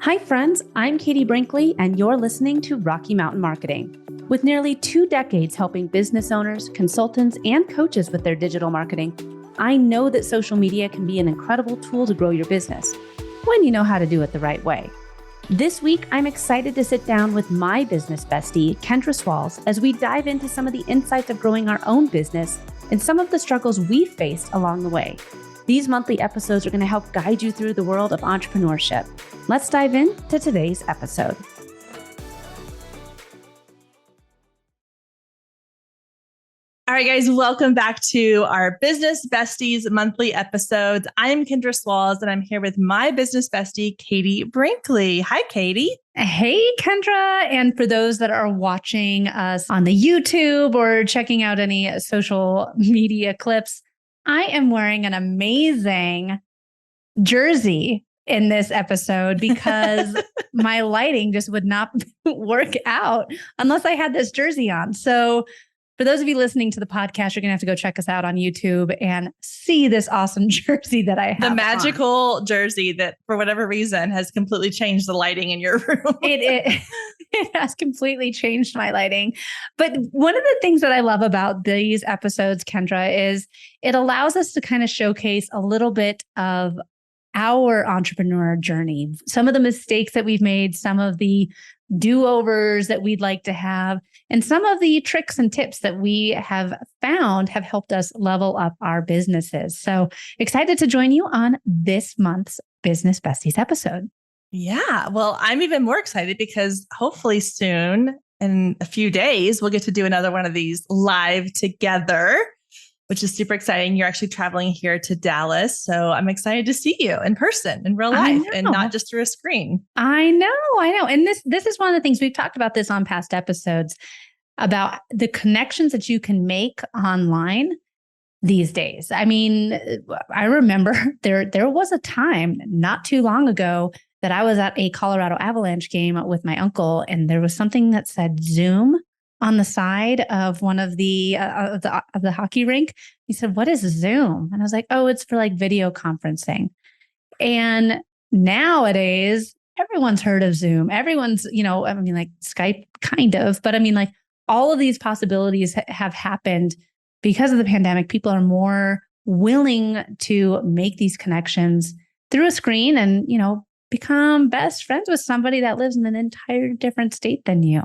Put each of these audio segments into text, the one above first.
Hi friends, I'm Katie Brinkley and you're listening to Rocky Mountain Marketing. With nearly 2 decades helping business owners, consultants, and coaches with their digital marketing, I know that social media can be an incredible tool to grow your business when you know how to do it the right way. This week, I'm excited to sit down with my business bestie, Kendra Swells, as we dive into some of the insights of growing our own business and some of the struggles we've faced along the way. These monthly episodes are going to help guide you through the world of entrepreneurship. Let's dive into today's episode. All right, guys, welcome back to our Business Besties monthly episodes. I'm Kendra Swells, and I'm here with my business bestie, Katie Brinkley. Hi, Katie. Hey, Kendra. And for those that are watching us on the YouTube or checking out any social media clips, I am wearing an amazing jersey in this episode because my lighting just would not work out unless I had this jersey on. So for those of you listening to the podcast, you're going to have to go check us out on YouTube and see this awesome jersey that I have. The magical jersey that, for whatever reason, has completely changed the lighting in your room. It has completely changed my lighting. But one of the things that I love about these episodes, Kendra, is it allows us to kind of showcase a little bit of our entrepreneur journey, some of the mistakes that we've made, some of the do-overs that we'd like to have, and some of the tricks and tips that we have found have helped us level up our businesses. So excited to join you on this month's Business Besties episode. Yeah, well, I'm even more excited because hopefully soon, in a few days, we'll get to do another one of these live together, which is super exciting. You're actually traveling here to Dallas. So I'm excited to see you in person, in real life, and not just through a screen. I know. And this is one of the things we've talked about this on past episodes about the connections that you can make online these days. I mean, I remember there was a time not too long ago that I was at a Colorado Avalanche game with my uncle, and there was something that said Zoom on the side of one of the hockey rink. He said, "What is Zoom?" And I was like, "Oh, it's for like video conferencing." And nowadays, everyone's heard of Zoom. Everyone's, like Skype kind of, but like all of these possibilities have happened because of the pandemic. People are more willing to make these connections through a screen and, become best friends with somebody that lives in an entire different state than you.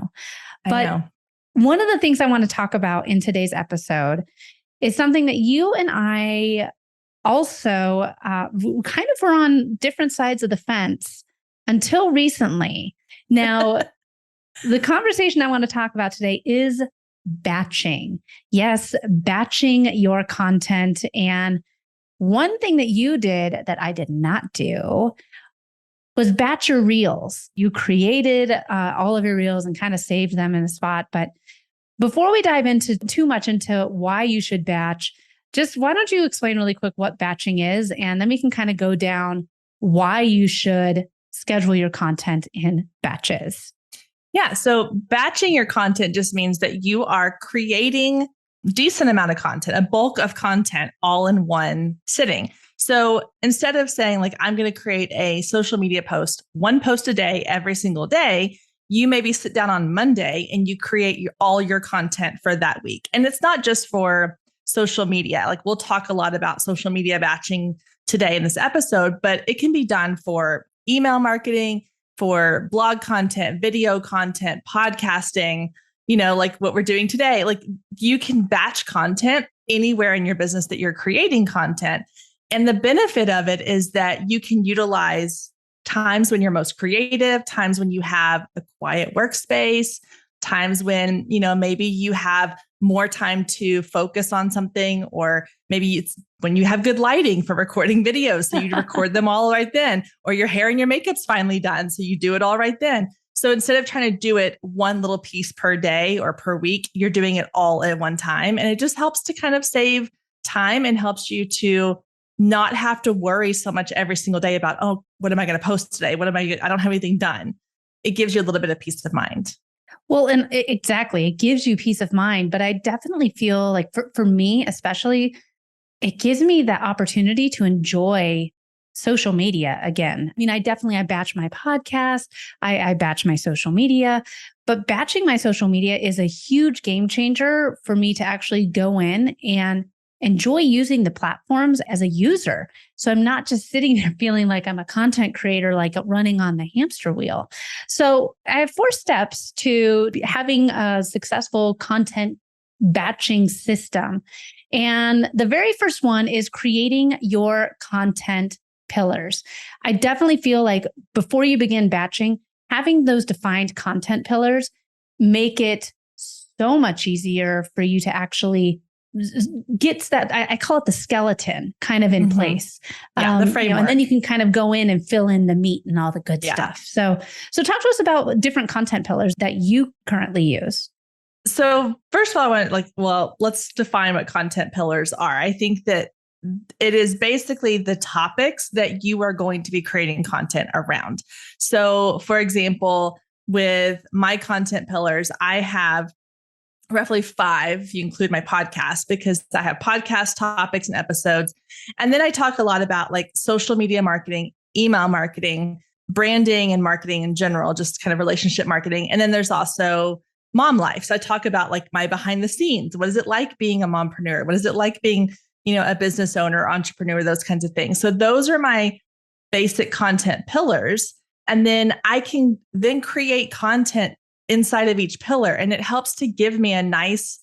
But one of the things I want to talk about in today's episode is something that you and I also kind of were on different sides of the fence until recently. Now, the conversation I want to talk about today is batching. Yes, batching your content. And one thing that you did that I did not do was batch your reels. You created all of your reels and kind of saved them in a spot. But before we dive into too much into why you should batch, just why don't you explain really quick what batching is? And then we can kind of go down why you should schedule your content in batches. Yeah. So batching your content just means that you are creating a decent amount of content, a bulk of content all in one sitting. So instead of saying like, I'm going to create a social media post, one post a day, every single day, you maybe sit down on Monday and you create all your content for that week. And it's not just for social media. Like we'll talk a lot about social media batching today in this episode, but it can be done for email marketing, for blog content, video content, podcasting, like what we're doing today. Like you can batch content anywhere in your business that you're creating content. And the benefit of it is that you can utilize times when you're most creative, times when you have a quiet workspace, times when, maybe you have more time to focus on something, or maybe it's when you have good lighting for recording videos. So you record them all right then, or your hair and your makeup's finally done. So you do it all right then. So instead of trying to do it one little piece per day or per week, you're doing it all at one time. And it just helps to kind of save time and helps you to not have to worry so much every single day about, oh, what am I going to post today? I don't have anything done. It gives you a little bit of peace of mind. Well, and exactly, it gives you peace of mind. But I definitely feel like for me, especially, it gives me that opportunity to enjoy social media again. I mean, I batch my podcast, I batch my social media, but batching my social media is a huge game changer for me to actually go in and enjoy using the platforms as a user. So I'm not just sitting there feeling like I'm a content creator, like running on the hamster wheel. So I have 4 steps to having a successful content batching system. And the very first one is creating your content pillars. I definitely feel like before you begin batching, having those defined content pillars make it so much easier for you to actually gets that, I call it the skeleton kind of in place. Yeah, the framework. And then you can kind of go in and fill in the meat and all the good stuff. So talk to us about different content pillars that you currently use. So first of all, I want let's define what content pillars are. I think that it is basically the topics that you are going to be creating content around. So for example, with my content pillars, I have roughly 5, if you include my podcast, because I have podcast topics and episodes. And then I talk a lot about like social media marketing, email marketing, branding and marketing in general, just kind of relationship marketing. And then there's also mom life. So I talk about like my behind the scenes. What is it like being a mompreneur? What is it like being, a business owner, entrepreneur, those kinds of things. So those are my basic content pillars. And then I can then create content inside of each pillar. And it helps to give me a nice,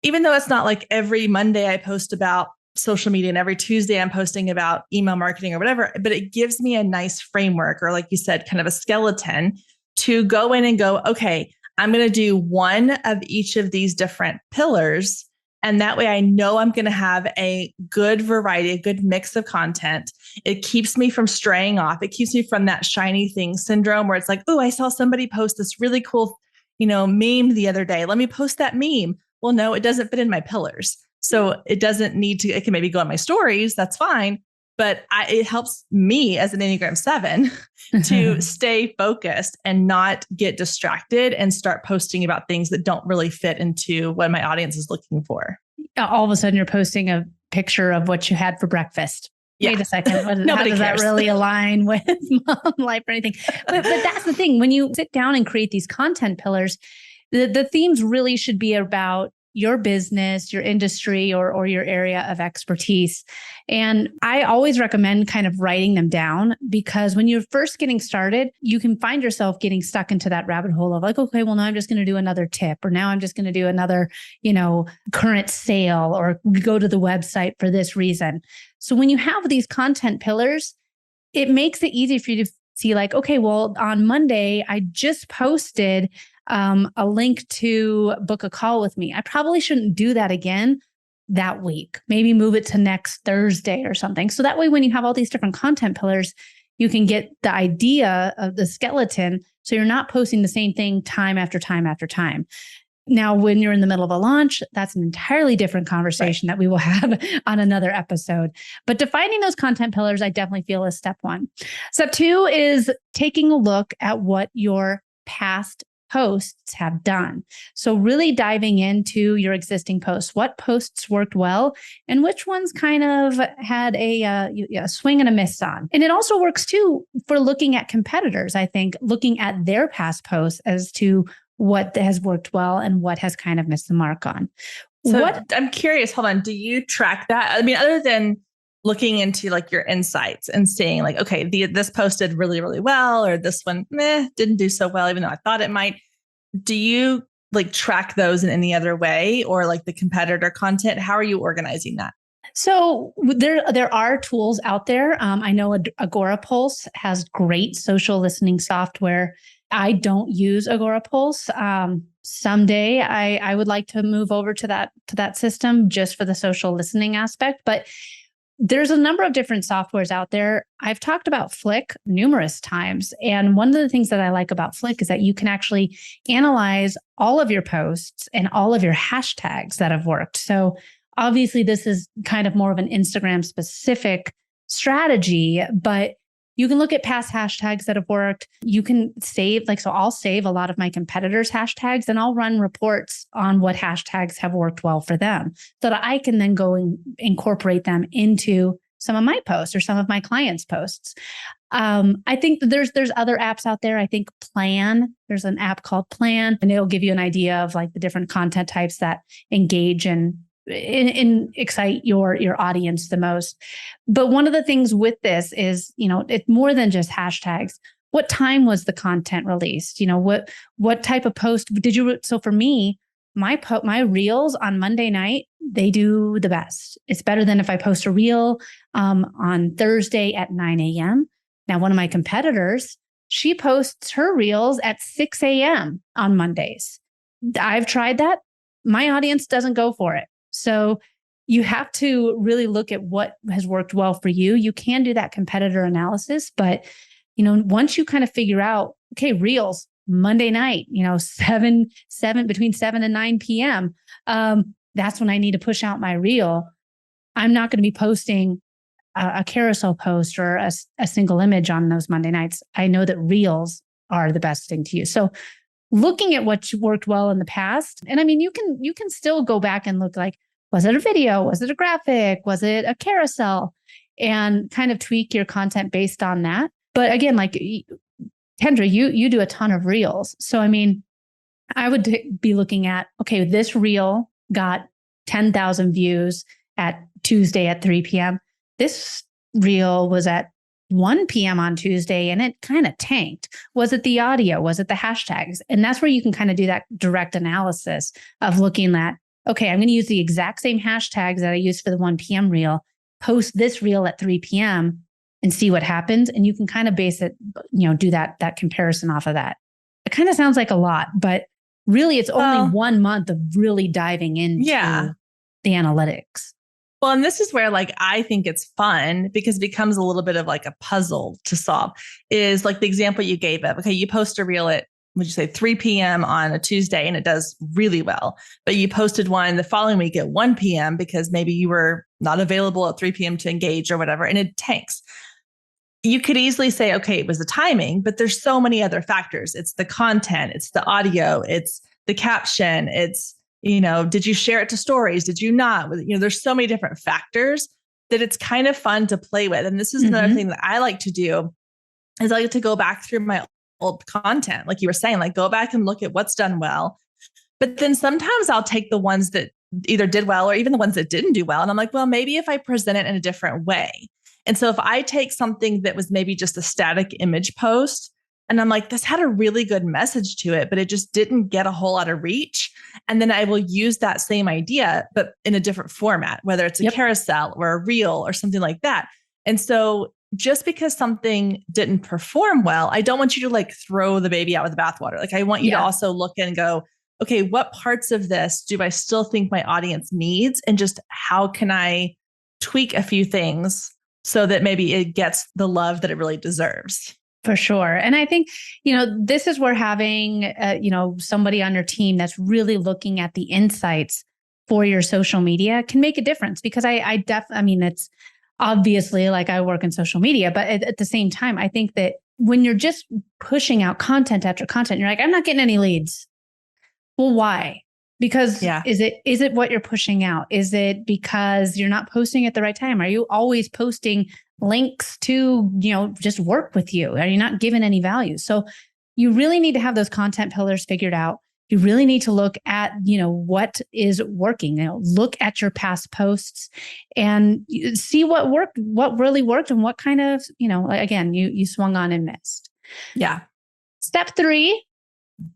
even though it's not like every Monday I post about social media and every Tuesday I'm posting about email marketing or whatever, but it gives me a nice framework, or like you said, kind of a skeleton to go in and go, okay, I'm going to do one of each of these different pillars. And that way I know I'm going to have a good variety, a good mix of content. It keeps me from straying off. It keeps me from that shiny thing syndrome where it's like, oh, I saw somebody post this really cool, meme the other day. Let me post that meme. Well, no, it doesn't fit in my pillars. So it doesn't need to, it can maybe go on my stories. That's fine. But it helps me as an Enneagram 7 to stay focused and not get distracted and start posting about things that don't really fit into what my audience is looking for. All of a sudden you're posting a picture of what you had for breakfast. Yeah. Wait a second. How does cares. that really align with mom life or anything? But that's the thing. When you sit down and create these content pillars, the themes really should be about your business, your industry, or your area of expertise. And I always recommend kind of writing them down, because when you're first getting started, you can find yourself getting stuck into that rabbit hole of like, okay, well, now I'm just going to do another tip, or now I'm just going to do another, current sale, or go to the website for this reason. So when you have these content pillars, it makes it easy for you to see like, okay, well, on Monday, I just posted a link to book a call with me. I probably shouldn't do that again that week. Maybe move it to next Thursday or something. So that way, when you have all these different content pillars, you can get the idea of the skeleton. So you're not posting the same thing time after time after time. Now, when you're in the middle of a launch, that's an entirely different conversation that we will have on another episode. But defining those content pillars, I definitely feel is step 1. Step 2 is taking a look at what your past posts have done. So really diving into your existing posts, what posts worked well and which ones kind of had a swing and a miss on. And it also works too for looking at competitors. I think looking at their past posts as to what has worked well and what has kind of missed the mark on. So I'm curious, hold on, do you track that? I mean, other than looking into like your insights and seeing like, okay, this posted really, really well, or this one, didn't do so well, even though I thought it might. Do you like track those in any other way, or like the competitor content? How are you organizing that? So there are tools out there. I know Agorapulse has great social listening software. I don't use Agorapulse. Someday I would like to move over to that system just for the social listening aspect. But there's a number of different softwares out there. I've talked about Flick numerous times. And one of the things that I like about Flick is that you can actually analyze all of your posts and all of your hashtags that have worked. So obviously this is kind of more of an Instagram specific strategy, but you can look at past hashtags that have worked. You can save, so I'll save a lot of my competitors' hashtags and I'll run reports on what hashtags have worked well for them so that I can then go and incorporate them into some of my posts or some of my clients' posts. I think that there's other apps out there. I think there's an app called Plan, and it'll give you an idea of like the different content types that engage and excite your audience the most. But one of the things with this is, it's more than just hashtags. What time was the content released? What type of post did you? So for me, my reels on Monday night, they do the best. It's better than if I post a reel on Thursday at 9 a.m. Now, one of my competitors, she posts her reels at 6 a.m. on Mondays. I've tried that. My audience doesn't go for it. So you have to really look at what has worked well for you. You can do that competitor analysis, but once you kind of figure out, okay, reels Monday night, between 7 and 9 p.m. That's when I need to push out my reel. I'm not going to be posting a carousel post or a single image on those Monday nights. I know that reels are the best thing to use. So looking at what worked well in the past, and I mean, you can still go back and look like, was it a video? Was it a graphic? Was it a carousel? And kind of tweak your content based on that. But again, like Kendra, you do a ton of reels. So, I mean, I would be looking at, okay, this reel got 10,000 views at Tuesday at 3 p.m. This reel was at 1 p.m. on Tuesday and it kind of tanked. Was it the audio? Was it the hashtags? And that's where you can kind of do that direct analysis of looking at, okay, I'm going to use the exact same hashtags that I used for the 1 p.m. reel, post this reel at 3 p.m. and see what happens. And you can kind of base it, do that comparison off of that. It kind of sounds like a lot, but really it's only 1 month of really diving into the analytics. Well, and this is where I think it's fun because it becomes a little bit of like a puzzle to solve, is like the example you gave of, okay, you post a reel at, would you say 3 p.m. on a Tuesday and it does really well, but you posted one the following week at 1 p.m. because maybe you were not available at 3 p.m. to engage or whatever, and it tanks. You could easily say, okay, it was the timing, but there's so many other factors. It's the content, it's the audio, it's the caption, it's, did you share it to stories? Did you not? There's so many different factors that it's kind of fun to play with. And this is another thing that I like to do is I like to go back through my old content. Like you were saying, like go back and look at what's done well. But then sometimes I'll take the ones that either did well or even the ones that didn't do well. And I'm like, well, maybe if I present it in a different way. And so if I take something that was maybe just a static image post and I'm like, this had a really good message to it, but it just didn't get a whole lot of reach. And then I will use that same idea, but in a different format, whether it's a carousel or a reel or something like that. And so just because something didn't perform well, I don't want you to throw the baby out with the bathwater. I want you to also look and go, okay, what parts of this do I still think my audience needs? And just how can I tweak a few things so that maybe it gets the love that it really deserves? For sure. And I think, this is where having, somebody on your team that's really looking at the insights for your social media can make a difference, because it's obviously I work in social media, but at the same time, I think that when you're just pushing out content after content, you're like, I'm not getting any leads. Well, why? Because is it what you're pushing out? Is it because you're not posting at the right time? Are you always posting links to, just work with you? Are you not giving any value? So you really need to have those content pillars figured out. You really need to look at, what is working. Look at your past posts and see what worked, what really worked, and what kind of, again, you swung on and missed. Yeah. Step 3,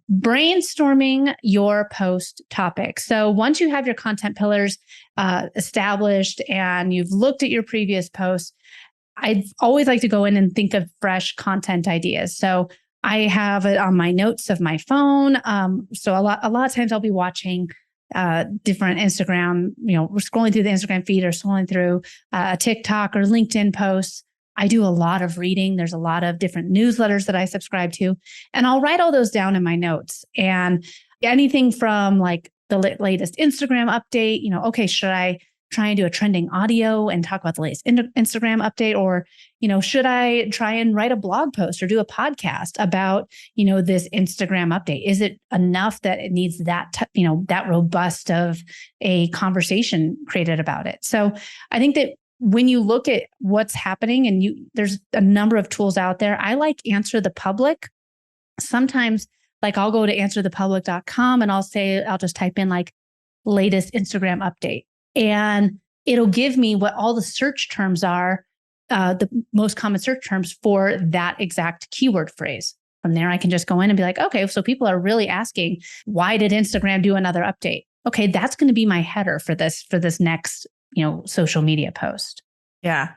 brainstorming your post topic. So once you have your content pillars established and you've looked at your previous posts, I'd always like to go in and think of fresh content ideas. So I have it on my notes of my phone. So a lot of times I'll be watching different Instagram, we're scrolling through the Instagram feed or scrolling through a TikTok or LinkedIn posts. I do a lot of reading. There's a lot of different newsletters that I subscribe to, and I'll write all those down in my notes. And anything from the latest Instagram update, okay, should I try and do a trending audio and talk about the latest Instagram update? Or, should I try and write a blog post or do a podcast about, this Instagram update? Is it enough that it needs that, that robust of a conversation created about it? So I think that when you look at what's happening and there's a number of tools out there. I like Answer the Public. Sometimes like I'll go to answerthepublic.com and I'll just type in like latest Instagram update, and it'll give me what all the search terms are, the most common search terms for that exact keyword phrase. From there, I can just go in and be like, okay, so people are really asking, why did Instagram do another update? Okay, that's going to be my header for this next, social media post. Yeah.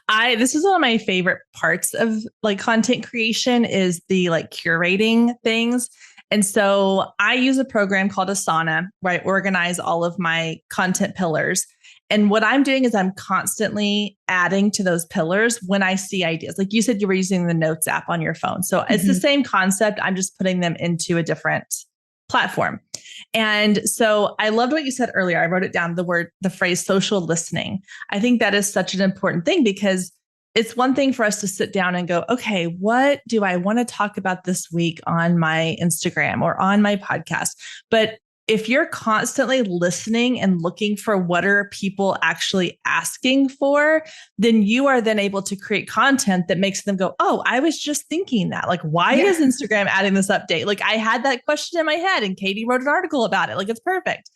This is one of my favorite parts of like content creation is the like curating things. And so I use a program called Asana where I organize all of my content pillars. And what I'm doing is I'm constantly adding to those pillars when I see ideas. Like you said, you were using the Notes app on your phone. So it's the same concept. I'm just putting them into a different platform. And so I loved what you said earlier. I wrote it down, the phrase social listening. I think that is such an important thing because it's one thing for us to sit down and go, okay, what do I want to talk about this week on my Instagram or on my podcast? But if you're constantly listening and looking for what are people actually asking for, then you are then able to create content that makes them go, oh, I was just thinking that. Like, why is Instagram adding this update? Like I had that question in my head and Katie wrote an article about it. Like it's perfect.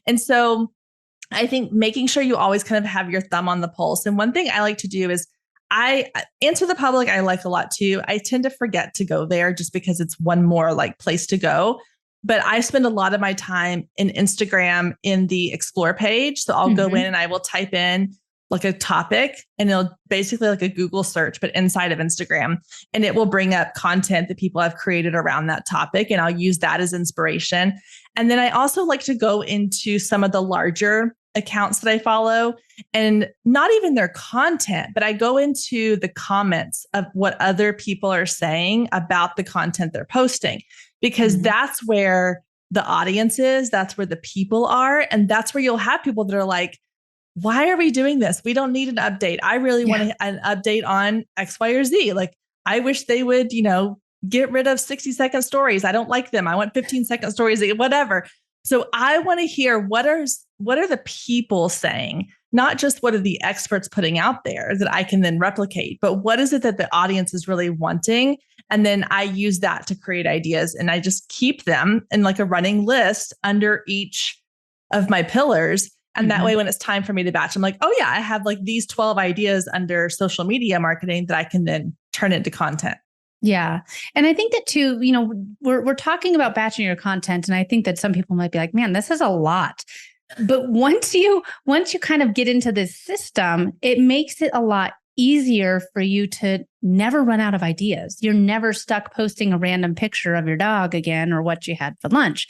And so I think making sure you always kind of have your thumb on the pulse. And one thing I like to do is I Answer the Public. I like a lot too. I tend to forget to go there just because it's one more like place to go. But I spend a lot of my time in Instagram in the explore page. So I'll go in and I will type in like a topic and it'll basically like a Google search, but inside of Instagram. And it will bring up content that people have created around that topic. And I'll use that as inspiration. And then I also like to go into some of the larger accounts that I follow and not even their content, but I go into the comments of what other people are saying about the content they're posting, because that's where the audience is, that's where the people are. And that's where you'll have people that are like, why are we doing this? We don't need an update. I really want an update on X, Y, or Z. Like, I wish they would, get rid of 60-second stories. I don't like them. I want 15-second stories, whatever. So I want to hear what are the people saying, not just what are the experts putting out there that I can then replicate, but what is it that the audience is really wanting? And then I use that to create ideas and I just keep them in like a running list under each of my pillars. And that way, when it's time for me to batch, I'm like, oh yeah, I have like these 12 ideas under social media marketing that I can then turn into content. Yeah. And I think that too, we're talking about batching your content. And I think that some people might be like, man, this is a lot. But once you kind of get into this system, it makes it a lot easier for you to never run out of ideas. You're never stuck posting a random picture of your dog again or what you had for lunch.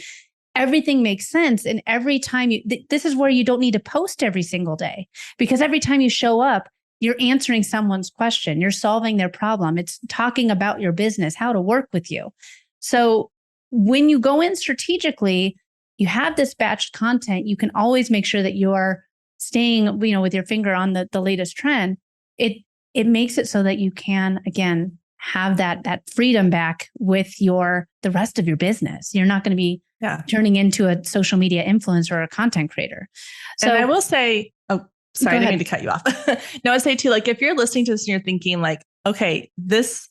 Everything makes sense. And every time this is where you don't need to post every single day, because every time you show up, you're answering someone's question. You're solving their problem. It's talking about your business, how to work with you. So when you go in strategically, you have this batched content. You can always make sure that you're staying, with your finger on the latest trend. It makes it so that you can, again, have that freedom back with the rest of your business. You're not going to be turning into a social media influencer or a content creator. So and I will say, sorry, I didn't mean to cut you off. No, I'd say too, like if you're listening to this and you're thinking like, okay, this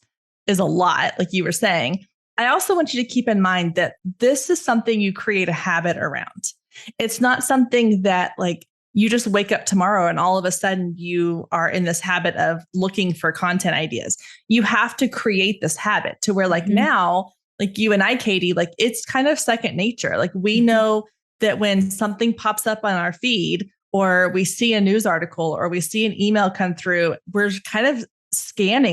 is a lot, like you were saying, I also want you to keep in mind that this is something you create a habit around. It's not something that like you just wake up tomorrow and all of a sudden you are in this habit of looking for content ideas. You have to create this habit to where like now, like you and I, Katie, like it's kind of second nature. Like we know that when something pops up on our feed or we see a news article or we see an email come through, we're kind of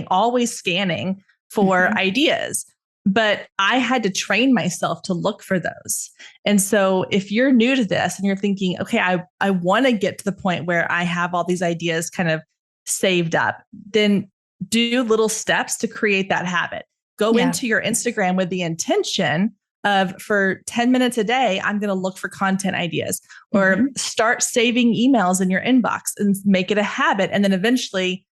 always scanning for ideas. But I had to train myself to look for those. And so if you're new to this and you're thinking, okay, I want to get to the point where I have all these ideas kind of saved up, then do little steps to create that habit. Go into your Instagram with the intention of for 10 minutes a day, I'm going to look for content ideas or start saving emails in your inbox and make it a habit. And then eventually,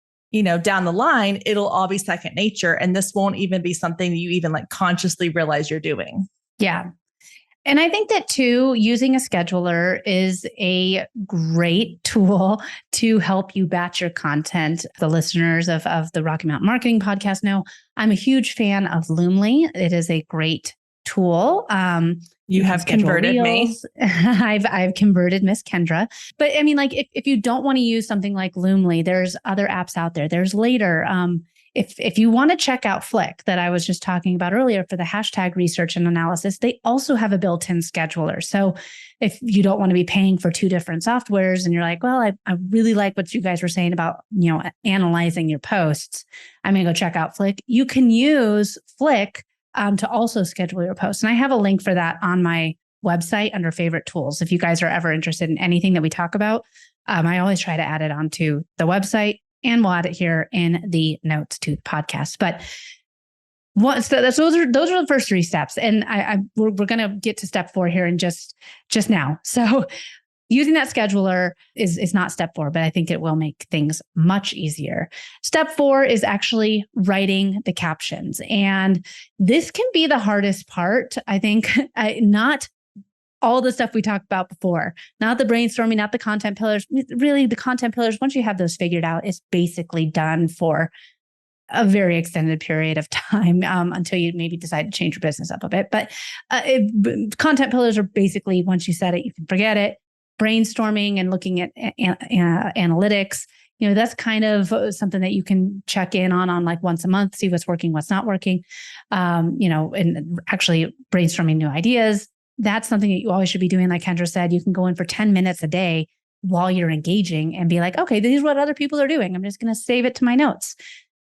down the line, it'll all be second nature. And this won't even be something you even like consciously realize you're doing. Yeah. And I think that too, using a scheduler is a great tool to help you batch your content. The listeners of the Rocky Mountain Marketing Podcast know I'm a huge fan of Loomly. It is a great tool. You have converted me. I've converted Miss Kendra. But I mean, like if you don't want to use something like Loomly, there's other apps out there. There's Later. If you want to check out Flick that I was just talking about earlier for the hashtag research and analysis, they also have a built-in scheduler. So if you don't want to be paying for two different softwares and you're like, well, I really like what you guys were saying about, analyzing your posts, I'm going to go check out Flick. You can use Flick to also schedule your posts. And I have a link for that on my website under favorite tools. If you guys are ever interested in anything that we talk about, I always try to add it onto the website. And we'll add it here in the notes to the podcast. But those are the first three steps, and we're going to get to step 4 here in just now. So using that scheduler is not step 4, but I think it will make things much easier. Step 4 is actually writing the captions, and this can be the hardest part. I think not all the stuff we talked about before, not the brainstorming, not the content pillars. Really, the content pillars, once you have those figured out, is basically done for a very extended period of time until you maybe decide to change your business up a bit. But content pillars are basically, once you set it, you can forget it. Brainstorming and looking at analytics, that's kind of something that you can check in on like once a month, see what's working, what's not working, and actually brainstorming new ideas. That's something that you always should be doing. Like Kendra said, you can go in for 10 minutes a day while you're engaging and be like, okay, this is what other people are doing. I'm just going to save it to my notes.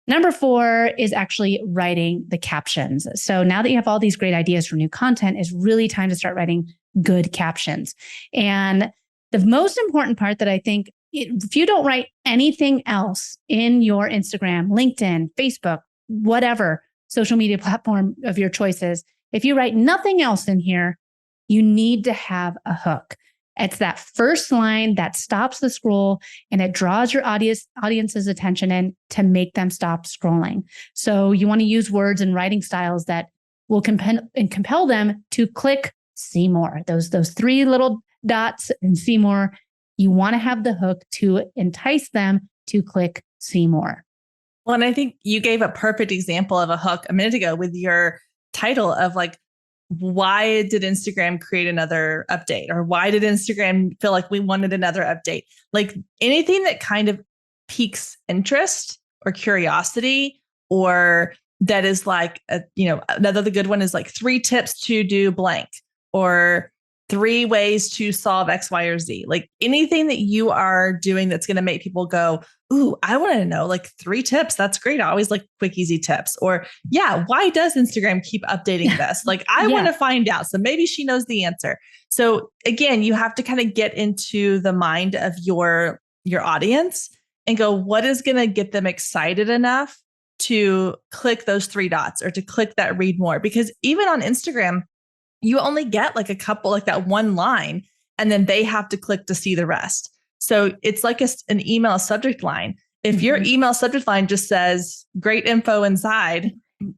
Number 4 is actually writing the captions. So now that you have all these great ideas for new content, it's really time to start writing good captions. And the most important part that I think, if you don't write anything else in your Instagram, LinkedIn, Facebook, whatever social media platform of your choices, if you write nothing else in here, you need to have a hook. It's that first line that stops the scroll and it draws your audience's attention in to make them stop scrolling. So you want to use words and writing styles that will compel them to click see more. Those 3 little dots and see more. You want to have the hook to entice them to click see more. Well, and I think you gave a perfect example of a hook a minute ago with your title of like, why did Instagram create another update? Or why did Instagram feel like we wanted another update? Like anything that kind of piques interest or curiosity, or that is like, another good one is like 3 tips to do blank, or 3 ways to solve X, Y, or Z. Like anything that you are doing that's going to make people go, ooh, I want to know like 3 tips. That's great. I always like quick, easy tips. Or yeah, why does Instagram keep updating this? Like I want to find out. So maybe she knows the answer. So again, you have to kind of get into the mind of your audience and go, what is going to get them excited enough to click those 3 dots or to click that read more? Because even on Instagram, you only get like a couple, like that 1 line, and then they have to click to see the rest. So it's like an email subject line. If your email subject line just says great info inside,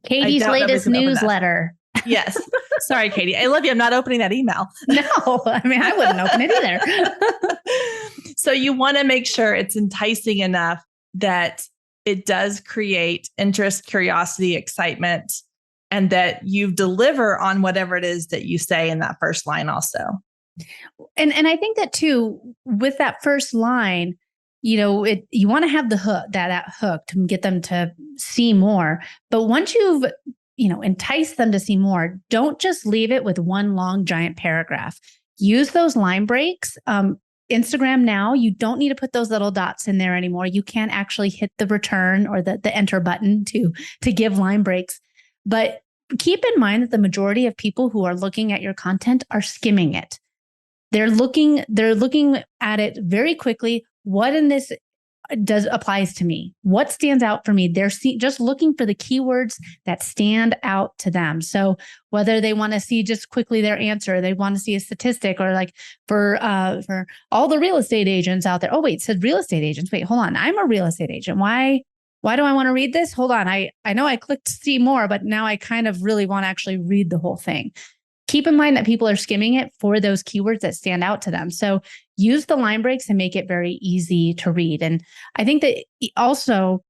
Katie's latest newsletter. Yes. Sorry, Katie. I love you. I'm not opening that email. No, I mean, I wouldn't open it either. So you want to make sure it's enticing enough that it does create interest, curiosity, excitement, and that you deliver on whatever it is that you say in that first line also. And I think that too, with that first line, you want to have the hook, that hook to get them to see more. But once you've, enticed them to see more, don't just leave it with 1 long giant paragraph. Use those line breaks. Instagram now, you don't need to put those little dots in there anymore. You can actually hit the return or the enter button to give line breaks. But keep in mind that the majority of people who are looking at your content are skimming it. They're looking at it very quickly. What in this applies to me? What stands out for me? They're just looking for the keywords that stand out to them. So whether they want to see just quickly their answer, they want to see a statistic, or like for all the real estate agents out there. Oh, wait, it said real estate agents. Wait, hold on. I'm a real estate agent. Why do I want to read this? Hold on. I know I clicked see more, but now I kind of really want to actually read the whole thing. keep in mind that people are skimming it for those keywords that stand out to them. So use the line breaks and make it very easy to read. And I think that also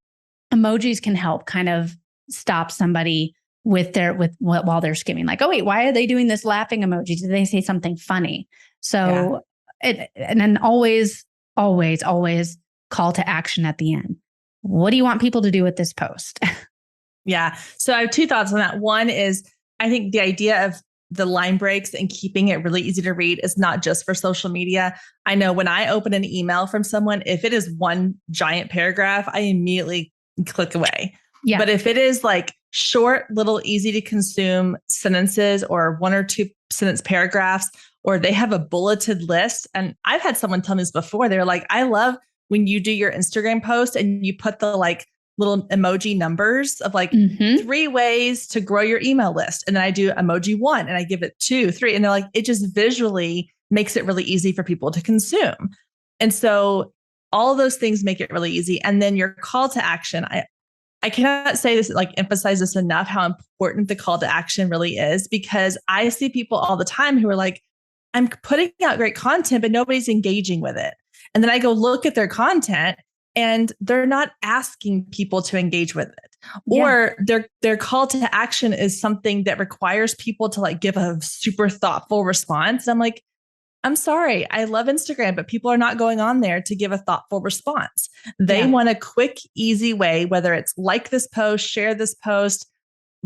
emojis can help kind of stop somebody while they're skimming. Like, oh wait, why are they doing this laughing emoji? Did they say something funny? So and then always call to action at the end. What do you want people to do with this post? Yeah. So I have two thoughts on that. One is, I think the idea of the line breaks and keeping it really easy to read is not just for social media. I know when I open an email from someone, if it is one giant paragraph, I immediately click away. Yeah. But if it is like short, little, easy to consume sentences or 1 or 2 sentence paragraphs, or they have a bulleted list. And I've had someone tell me this before. They're like, I love when you do your Instagram post and you put the like little emoji numbers of like 3 ways to grow your email list. And then I do emoji 1 and I give it 2, 3. And they're like, it just visually makes it really easy for people to consume. And so all of those things make it really easy. And then your call to action, I cannot say this, like emphasize this enough, how important the call to action really is, because I see people all the time who are like, I'm putting out great content, but nobody's engaging with it. And then I go look at their content and they're not asking people to engage with it. Or their call to action is something that requires people to like give a super thoughtful response. I'm like, I'm sorry, I love Instagram, but people are not going on there to give a thoughtful response. They want a quick, easy way, whether it's like this post, share this post,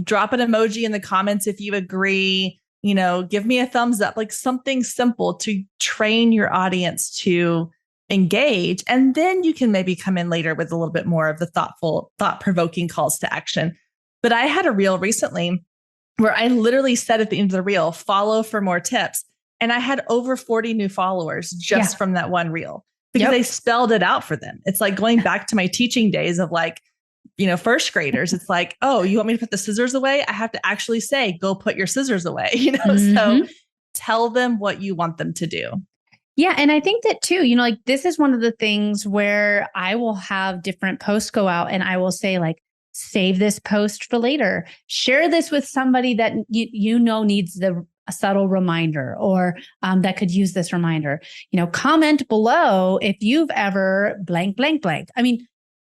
drop an emoji in the comments if you agree, give me a thumbs up, like something simple to train your audience to engage. And then you can maybe come in later with a little bit more of the thoughtful, thought-provoking calls to action. But I had a reel recently where I literally said at the end of the reel, follow for more tips. And I had over 40 new followers just from that one reel because they spelled it out for them. It's like going back to my teaching days of like, first graders. It's like, oh, you want me to put the scissors away? I have to actually say, go put your scissors away, So tell them what you want them to do. Yeah. And I think that too, like this is one of the things where I will have different posts go out and I will say like, save this post for later, share this with somebody that needs a subtle reminder or that could use this reminder, comment below if you've ever blank, blank, blank. I mean,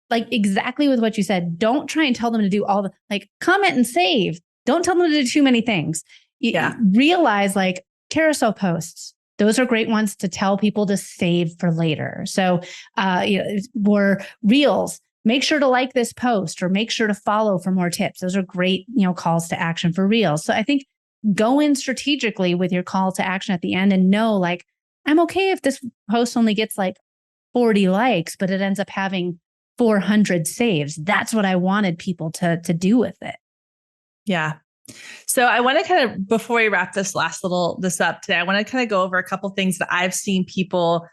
like exactly with what you said, don't try and tell them to do all the like comment and save. Don't tell them to do too many things. Realize like carousel posts. Those are great ones to tell people to save for later. So, or reels, make sure to like this post or make sure to follow for more tips. Those are great, calls to action for reels. So I think go in strategically with your call to action at the end and know like, I'm okay if this post only gets like 40 likes, but it ends up having 400 saves. That's what I wanted people to do with it. Yeah. So I want to kind of, before we wrap this up today, I want to kind of go over a couple things that I've seen people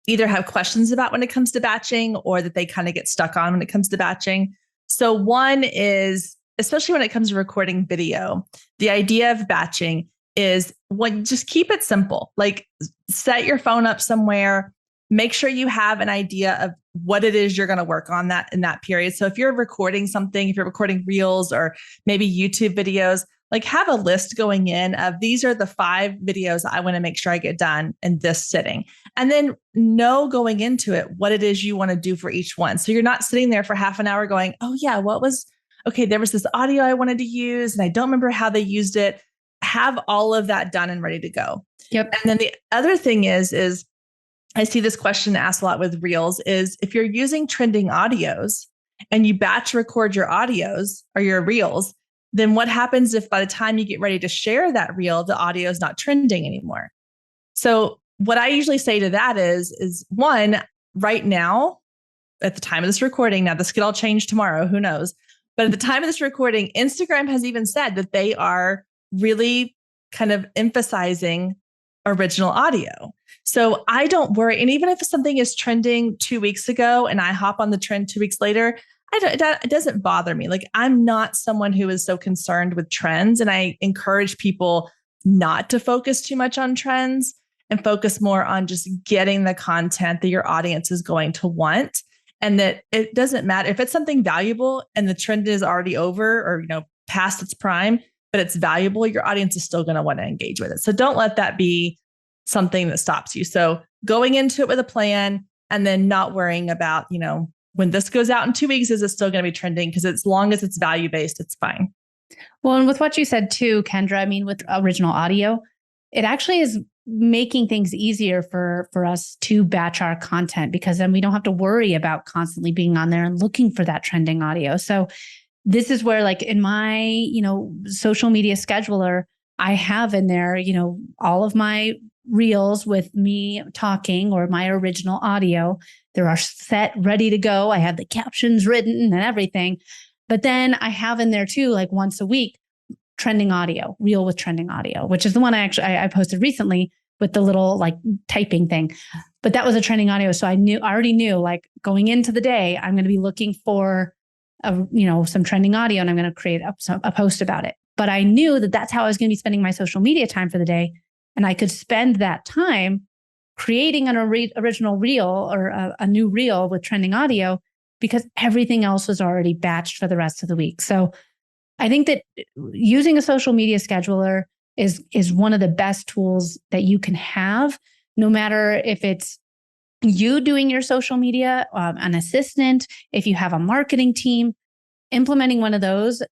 either have questions about when it comes to batching or that they kind of get stuck on when it comes to batching. So one is, especially when it comes to recording video, the idea of batching is just keep it simple. Like set your phone up somewhere, make sure you have an idea of what it is you're going to work on in that period. So if you're recording something, if you're recording reels or maybe YouTube videos, like have a list going in of these are the 5 videos I want to make sure I get done in this sitting. And then know going into it what it is you want to do for each one. So you're not sitting there for half an hour going, oh yeah, there was this audio I wanted to use and I don't remember how they used it. Have all of that done and ready to go. Yep. And then the other thing is I see this question asked a lot with reels is if you're using trending audios and you batch record your audios or your reels, then what happens if by the time you get ready to share that reel, the audio is not trending anymore? So what I usually say to that is one, right now, at the time of this recording, now this could all change tomorrow, who knows? But at the time of this recording, Instagram has even said that they are really kind of emphasizing original audio. So I don't worry. And even if something is trending 2 weeks ago and I hop on the trend 2 weeks later, it doesn't bother me. Like I'm not someone who is so concerned with trends. And I encourage people not to focus too much on trends and focus more on just getting the content that your audience is going to want. And that it doesn't matter if it's something valuable and the trend is already over or, past its prime, but it's valuable, your audience is still going to want to engage with it. So don't let that be something that stops you. So going into it with a plan and then not worrying about, when this goes out in 2 weeks, is it still going to be trending? Because as long as it's value-based, it's fine. Well, and with what you said too, Kendra, I mean, with original audio, it actually is making things easier for us to batch our content, because then we don't have to worry about constantly being on there and looking for that trending audio. So this is where, like, in my, social media scheduler, I have in there, all of my reels with me talking or my original audio. They are set, ready to go. I have the captions written and everything. But then I have in there too, like once a week, trending audio, reel with trending audio, which is the one I posted recently with the little like typing thing. But that was a trending audio. So I already knew, like, going into the day, I'm going to be looking for some trending audio, and I'm going to create a post about it. But I knew that that's how I was going to be spending my social media time for the day. And I could spend that time creating an original reel or a new reel with trending audio, because everything else was already batched for the rest of the week. So I think that using a social media scheduler is one of the best tools that you can have, no matter if it's you doing your social media, an assistant, if you have a marketing team. Implementing one of those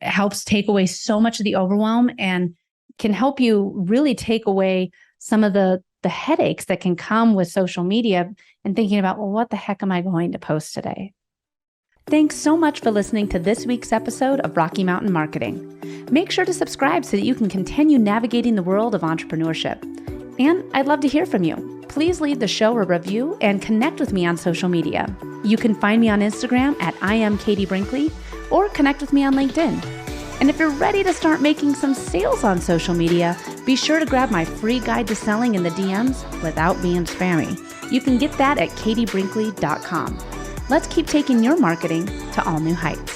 helps take away so much of the overwhelm and can help you really take away some of the headaches that can come with social media and thinking about, well, what the heck am I going to post today? Thanks so much for listening to this week's episode of Rocky Mountain Marketing. Make sure to subscribe so that you can continue navigating the world of entrepreneurship. And I'd love to hear from you. Please leave the show a review and connect with me on social media. You can find me on Instagram at @IamKatieBrinkley or connect with me on LinkedIn. And if you're ready to start making some sales on social media, be sure to grab my free guide to selling in the DMs without being spammy. You can get that at katiebrinkley.com. Let's keep taking your marketing to all new heights.